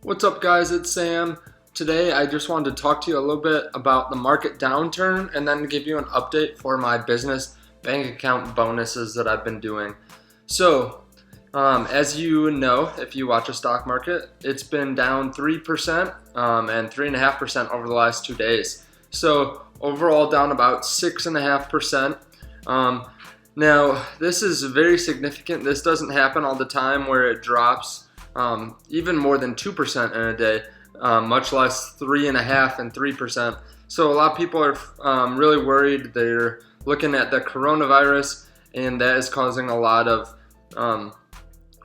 What's up, guys? It's Sam. Today I just wanted to talk to you a little bit about the market downturn and then give you an update for my business bank account bonuses that I've been doing. So, as you know, if you watch a stock market, it's been down 3% and 3.5% over the last 2 days. So overall down about 6.5%. Now, this is very significant. This doesn't happen all the time where it drops even more than 2% in a day, much less 3.5% and 3%. So a lot of people are really worried. They're looking at the coronavirus, and that is causing a lot of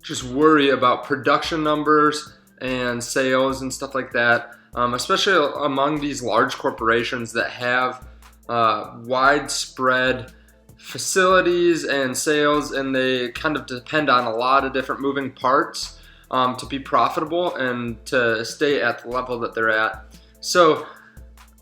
just worry about production numbers and sales and stuff like that, especially among these large corporations that have widespread facilities and sales, and they kind of depend on a lot of different moving parts to be profitable and to stay at the level that they're at. So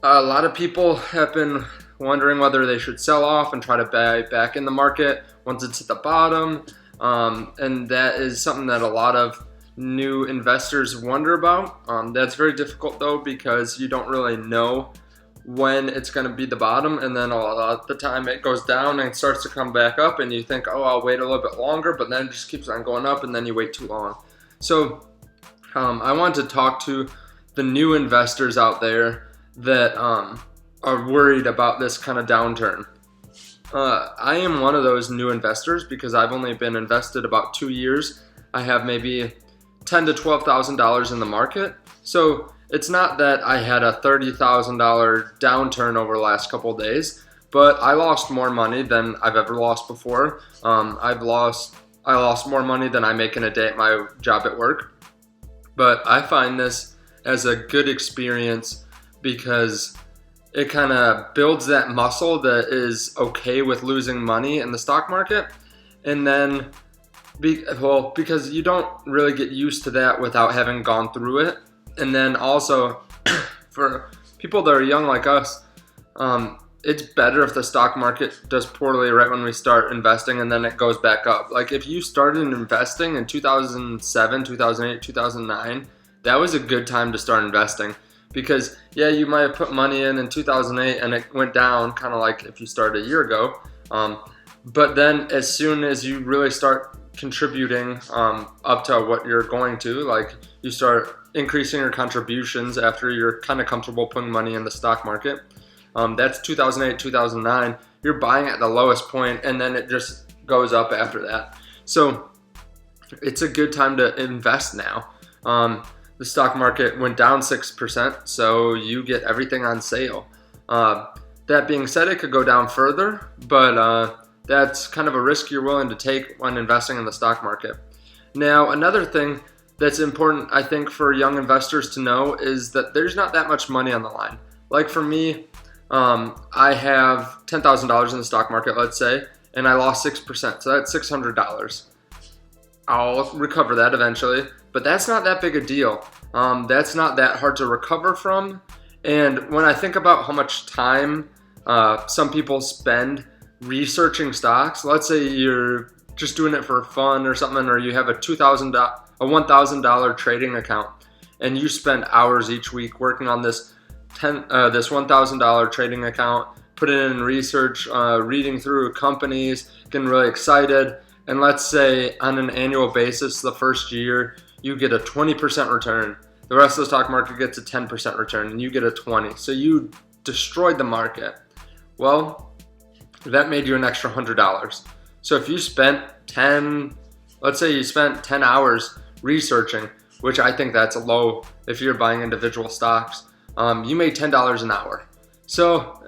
a lot of people have been wondering whether they should sell off and try to buy back in the market once it's at the bottom, and that is something that a lot of new investors wonder about. That's very difficult though, because you don't really know when it's going to be the bottom, and then a lot of the time it goes down and starts to come back up, and you think, oh, I'll wait a little bit longer, but then it just keeps on going up, and then you wait too long. So I want to talk to the new investors out there that are worried about this kind of downturn. I am one of those new investors because I've only been invested about 2 years. I have maybe $10,000 to $12,000 in the market. So it's not that I had a $30,000 downturn over the last couple of days, but I lost more money than I've ever lost before. I lost more money than I make in a day at my job at work. But I find this as a good experience because it kind of builds that muscle that is okay with losing money in the stock market. And then, because you don't really get used to that without having gone through it. And then also, for people that are young like us, it's better if the stock market does poorly right when we start investing and then it goes back up. Like if you started investing in 2007, 2008, 2009, that was a good time to start investing. Because yeah, you might have put money in 2008 and it went down, kind of like if you started a year ago. But then as soon as you really start contributing up to what you're going to, like you start increasing your contributions after you're kind of comfortable putting money in the stock market. That's 2008, 2009. You're buying at the lowest point, and then it just goes up after that. So it's a good time to invest now. The stock market went down 6%, so you get everything on sale. That being said, it could go down further, but that's kind of a risk you're willing to take when investing in the stock market. Now, another thing that's important, I think, for young investors to know is that there's not that much money on the line. Like for me, I have $10,000 in the stock market, let's say, and I lost 6%, so that's $600. I'll recover that eventually, but that's not that big a deal. That's not that hard to recover from. And when I think about how much time some people spend researching stocks, let's say you're just doing it for fun or something, or you have a $1,000 trading account, and you spend hours each week working on this $1,000 trading account, putting in research, reading through companies, getting really excited. And let's say on an annual basis, the first year, you get a 20% return. The rest of the stock market gets a 10% return, and you get a 20%. So you destroyed the market. Well, that made you an extra $100. So if you spent let's say you spent 10 hours researching, which I think that's low if you're buying individual stocks, you made $10 an hour. So,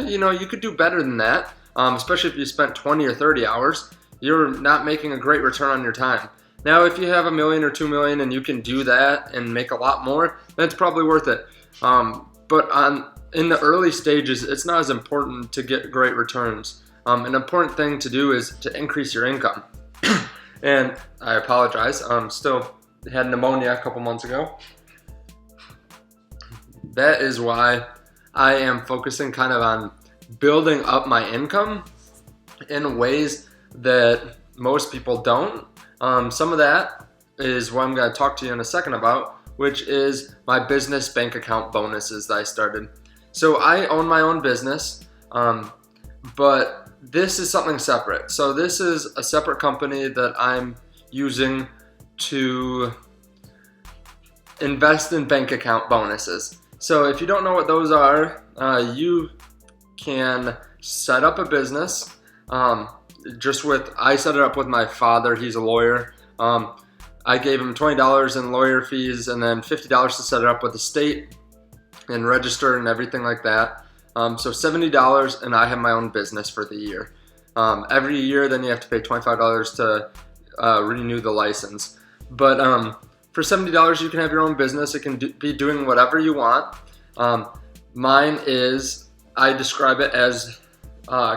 you could do better than that, especially if you spent 20 or 30 hours. You're not making a great return on your time. Now, if you have $1 million or $2 million and you can do that and make a lot more, then it's probably worth it. But in the early stages, it's not as important to get great returns. An important thing to do is to increase your income. And I apologize, still had pneumonia a couple months ago. That is why I am focusing kind of on building up my income in ways that most people don't. Some of that is what I'm going to talk to you in a second about, which is my business bank account bonuses that I started. So I own my own business, but this is something separate. So this is a separate company that I'm using to invest in bank account bonuses. So if you don't know what those are, you can set up a business. I set it up with my father. He's a lawyer. I gave him $20 in lawyer fees and then $50 to set it up with the state and register and everything like that. So $70, and I have my own business for the year. Every year, then you have to pay $25 to renew the license. But for $70, you can have your own business. It can be doing whatever you want. Mine is, I describe it as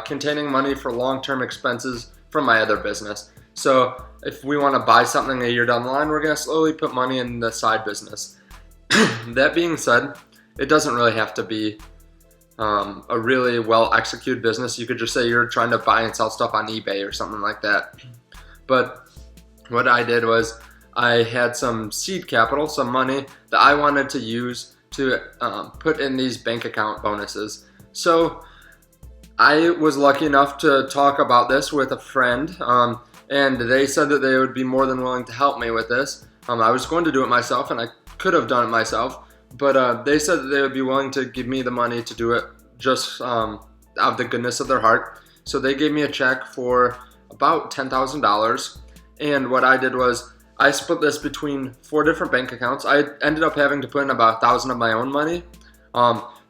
containing money for long-term expenses from my other business. So if we want to buy something a year down the line, we're going to slowly put money in the side business. That being said, it doesn't really have to be a really well-executed business. You could just say you're trying to buy and sell stuff on eBay or something like that. But what I did was I had some seed capital, some money that I wanted to use to put in these bank account bonuses. So I was lucky enough to talk about this with a friend, and they said that they would be more than willing to help me with this. I was going to do it myself, and I could have done it myself, but they said that they would be willing to give me the money to do it just out of the goodness of their heart. So they gave me a check for about $10,000, and what I did was I split this between 4 different bank accounts. I ended up having to put in about $1,000 of my own money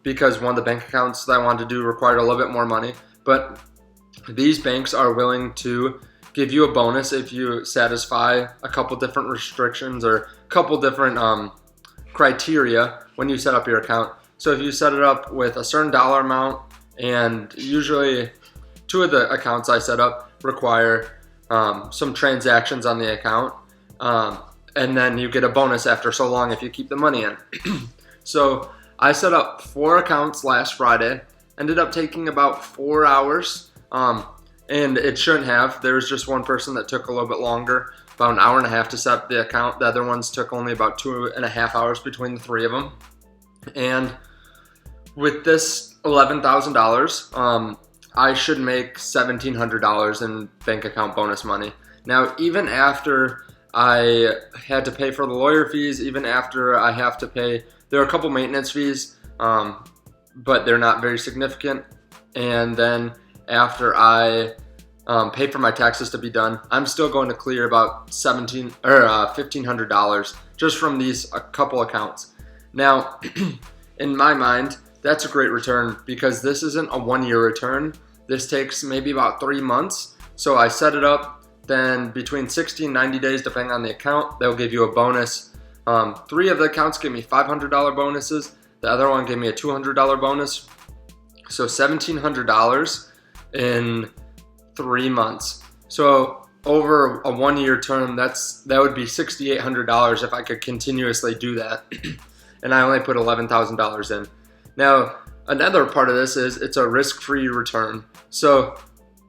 because one of the bank accounts that I wanted to do required a little bit more money. But these banks are willing to give you a bonus if you satisfy a couple different restrictions or a couple different criteria when you set up your account. So if you set it up with a certain dollar amount, and usually 2 of the accounts I set up require some transactions on the account, and then you get a bonus after so long if you keep the money in. So I set up 4 accounts last Friday, ended up taking about 4 hours, and it shouldn't have. There was just one person that took a little bit longer, about an hour and a half to set up the account. The other ones took only about 2.5 hours between the 3 of them. And with this $11,000, I should make $1,700 in bank account bonus money. Now, even after I had to pay for the lawyer fees, even after I have to pay, there are a couple maintenance fees, but they're not very significant. And then after I pay for my taxes to be done, I'm still going to clear about $1,500 just from these a couple accounts. Now, in my mind, that's a great return because this isn't a 1-year return. This takes maybe about 3 months. So I set it up, then between 60 and 90 days, depending on the account, they'll give you a bonus. 3 of the accounts give me $500 bonuses. The other one gave me a $200 bonus. So $1,700 in 3 months. So over a 1-year term, that would be $6,800 if I could continuously do that. And I only put $11,000 in. Now, another part of this is it's a risk-free return. So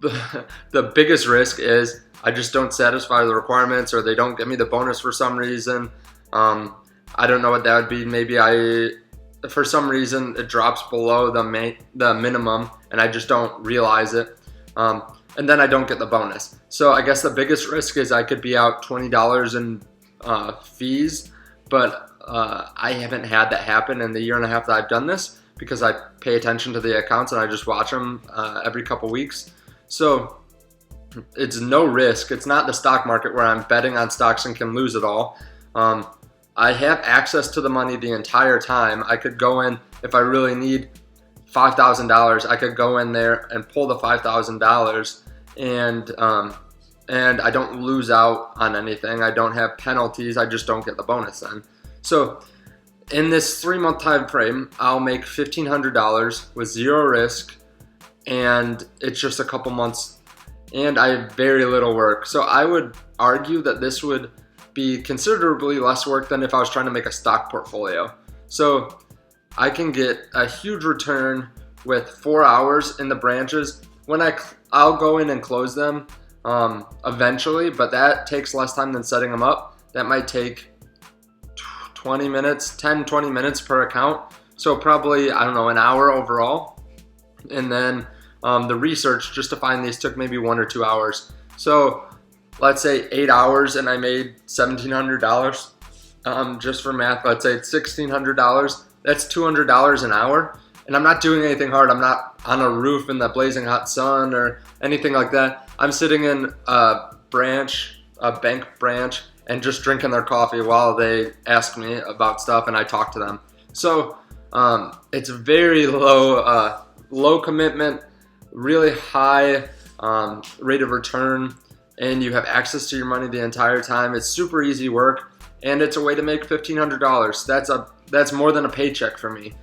the biggest risk is I just don't satisfy the requirements, or they don't give me the bonus for some reason. I don't know what that would be. Maybe for some reason it drops below the minimum and I just don't realize it. And then I don't get the bonus. So I guess the biggest risk is I could be out $20 in fees, but I haven't had that happen in the 1.5 years that I've done this because I pay attention to the accounts and I just watch them every couple weeks. So it's no risk. It's not the stock market where I'm betting on stocks and can lose it all. I have access to the money the entire time. I could go in if I really need $5,000. I could go in there and pull the $5,000, and I don't lose out on anything. I don't have penalties. I just don't get the bonus then. So in this 3-month time frame, I'll make $1,500 with 0 risk, and it's just a couple months, and I have very little work. So I would argue that this would be considerably less work than if I was trying to make a stock portfolio. So I can get a huge return with 4 hours in the branches. When I'll go in and close them eventually, but that takes less time than setting them up. That might take 20 minutes, 10, 20 minutes per account. So probably, I don't know, an hour overall. And then the research just to find these took maybe 1 or 2 hours. So let's say 8 hours and I made $1,700. Just for math, let's say it's $1,600. That's $200 an hour. And I'm not doing anything hard. I'm not on a roof in the blazing hot sun or anything like that. I'm sitting in a bank branch, and just drinking their coffee while they ask me about stuff and I talk to them. So it's very low commitment, really high rate of return, and you have access to your money the entire time. It's super easy work, and it's a way to make $1,500. That's more than a paycheck for me.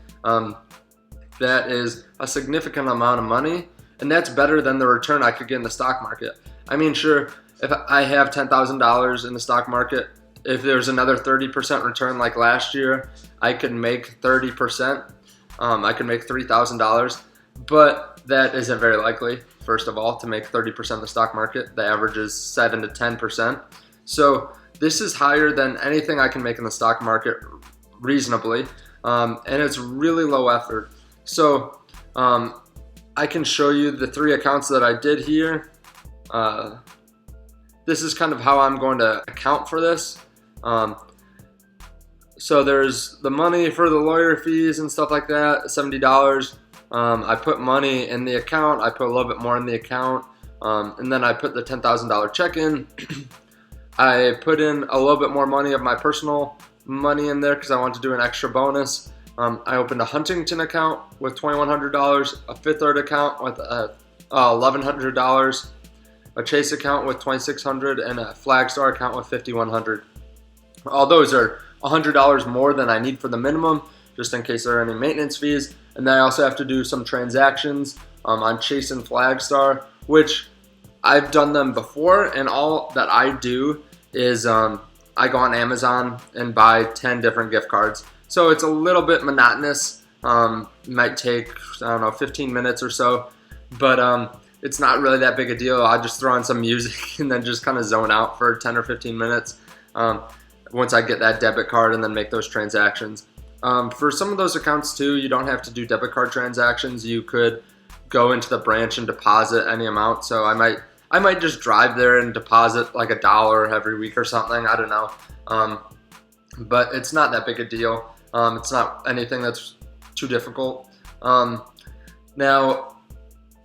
That is a significant amount of money, and that's better than the return I could get in the stock market. I mean, sure, if I have $10,000 in the stock market, if there's another 30% return like last year, I could make 30%. I could make $3,000, but that isn't very likely, first of all, to make 30% in the stock market. The average is 7 to 10%. So this is higher than anything I can make in the stock market reasonably, and it's really low effort. So I can show you the 3 accounts that I did here. This is kind of how I'm going to account for this. So there's the money for the lawyer fees and stuff like that, $70. I put money in the account. I put a little bit more in the account, and then I put the $10,000 check in. I put in a little bit more money of my personal money in there because I want to do an extra bonus. I opened a Huntington account with $2,100, a Fifth Third account with $1,100, a Chase account with $2,600, and a Flagstar account with $5,100. All those are $100 more than I need for the minimum, just in case there are any maintenance fees. And then I also have to do some transactions on Chase and Flagstar, which I've done them before, and all that I do is I go on Amazon and buy 10 different gift cards. So it's a little bit monotonous. Might take, I don't know, 15 minutes or so, but it's not really that big a deal. I just throw on some music and then just kind of zone out for 10 or 15 minutes once I get that debit card and then make those transactions. For some of those accounts too, you don't have to do debit card transactions. You could go into the branch and deposit any amount. So I might just drive there and deposit like $1 every week or something. I don't know. But it's not that big a deal. It's not anything that's too difficult. Now,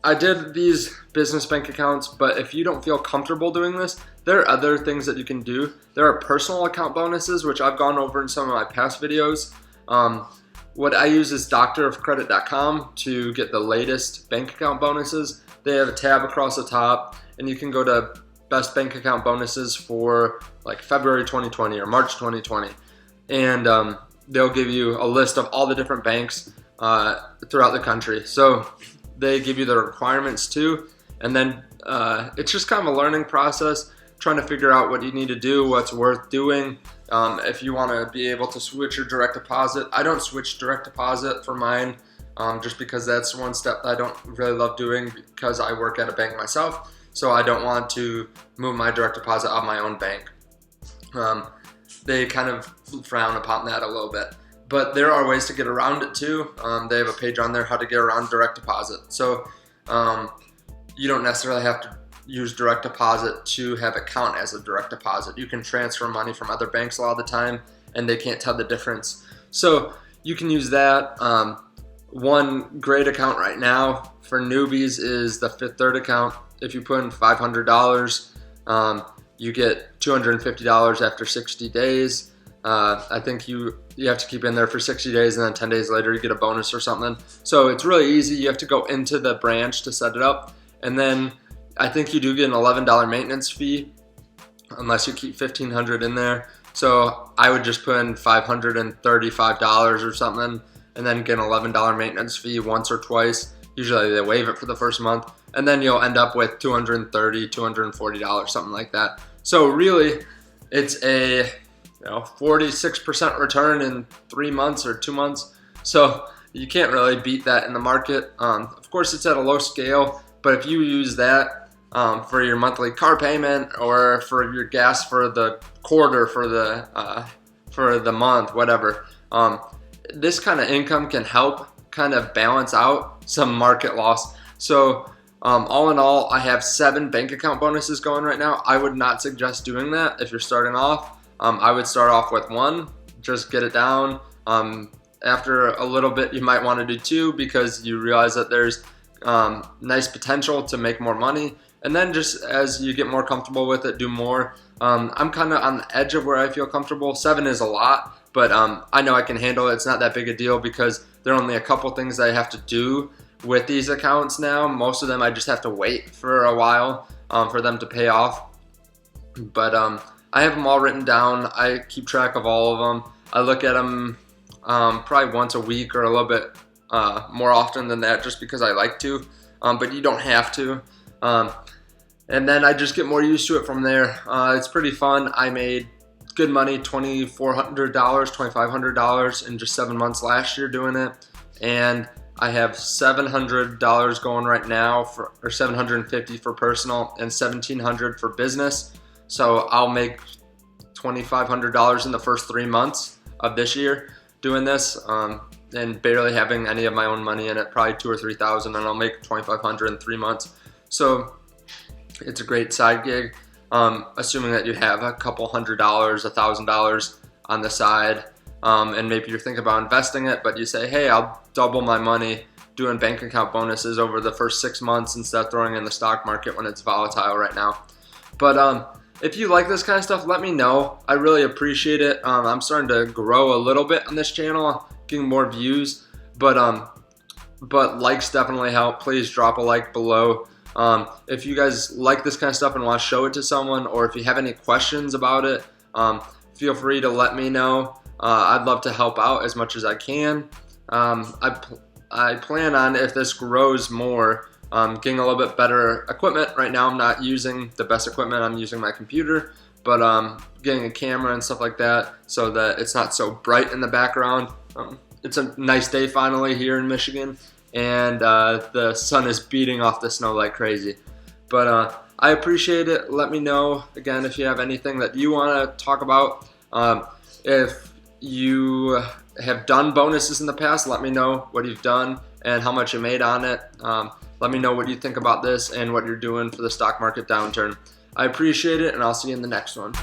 I did these business bank accounts, but if you don't feel comfortable doing this, there are other things that you can do. There are personal account bonuses, which I've gone over in some of my past videos. What I use is doctorofcredit.com to get the latest bank account bonuses. They have a tab across the top, and you can go to best bank account bonuses for like February 2020 or March 2020. And they'll give you a list of all the different banks throughout the country. So they give you the requirements too. And then it's just kind of a learning process, trying to figure out what you need to do, what's worth doing. If you want to be able to switch your direct deposit, I don't switch direct deposit for mine just because that's one step that I don't really love doing because I work at a bank myself. So I don't want to move my direct deposit out of my own bank. They kind of frown upon that a little bit. But there are ways to get around it too. They have a page on there how to get around direct deposit. So you don't necessarily have to use direct deposit to have it count as a direct deposit. You can transfer money from other banks a lot of the time and they can't tell the difference. So you can use that. One great account right now for newbies is the Fifth Third account. If you put in $500, you get $250 after 60 days. I think you have to keep in there for 60 days and then 10 days later you get a bonus or something. So it's really easy. You have to go into the branch to set it up. And then I think you do get an $11 maintenance fee unless you keep $1,500 in there. So I would just put in $535 or something and then get an $11 maintenance fee once or twice. Usually they waive it for the first month. And then you'll end up with $230, $240, something like that. So really, it's a 46% return in 3 months or 2 months. So you can't really beat that in the market. Of course, it's at a low scale, but if you use that for your monthly car payment or for your gas for the quarter for for the month, whatever. This kind of income can help kind of balance out some market loss. So all in all, I have 7 bank account bonuses going right now. I would not suggest doing that if you're starting off. I would start off with 1, just get it down. After a little bit, you might want to do 2 because you realize that there's nice potential to make more money. And then just as you get more comfortable with it, do more. I'm kind of on the edge of where I feel comfortable. 7 is a lot, but I know I can handle it. It's not that big a deal because there are only a couple things that I have to do with these accounts now. Most of them I just have to wait for a while for them to pay off. But I have them all written down. I keep track of all of them. I look at them probably once a week or a little bit more often than that just because I like to, but you don't have to. And then I just get more used to it from there. It's pretty fun. I made good money, $2,400, $2,500 in just 7 months last year doing it. And I have $700 going right now, or $750 for personal and $1,700 for business. So I'll make $2,500 in the first 3 months of this year doing this, and barely having any of my own money in it, probably $2,000 or $3,000, and I'll make $2,500 in 3 months. So it's a great side gig, assuming that you have a couple $100, $1,000 on the side, and maybe you're thinking about investing it, but you say, hey, I'll double my money doing bank account bonuses over the first 6 months instead of throwing in the stock market when it's volatile right now. But if you like this kind of stuff, let me know. I really appreciate it. I'm starting to grow a little bit on this channel, getting more views, but likes definitely help. Please drop a like below. If you guys like this kind of stuff and want to show it to someone, or if you have any questions about it, feel free to let me know. I'd love to help out as much as I can. I plan on, if this grows more, getting a little bit better equipment. Right now I'm not using the best equipment. I'm using my computer, but getting a camera and stuff like that so that it's not so bright in the background. It's a nice day finally here in Michigan, and the sun is beating off the snow like crazy. But I appreciate it. Let me know, again, if you have anything that you want to talk about. If you have done bonuses in the past, let me know what you've done and how much you made on it. Let me know what you think about this and what you're doing for the stock market downturn. I appreciate it, and I'll see you in the next one.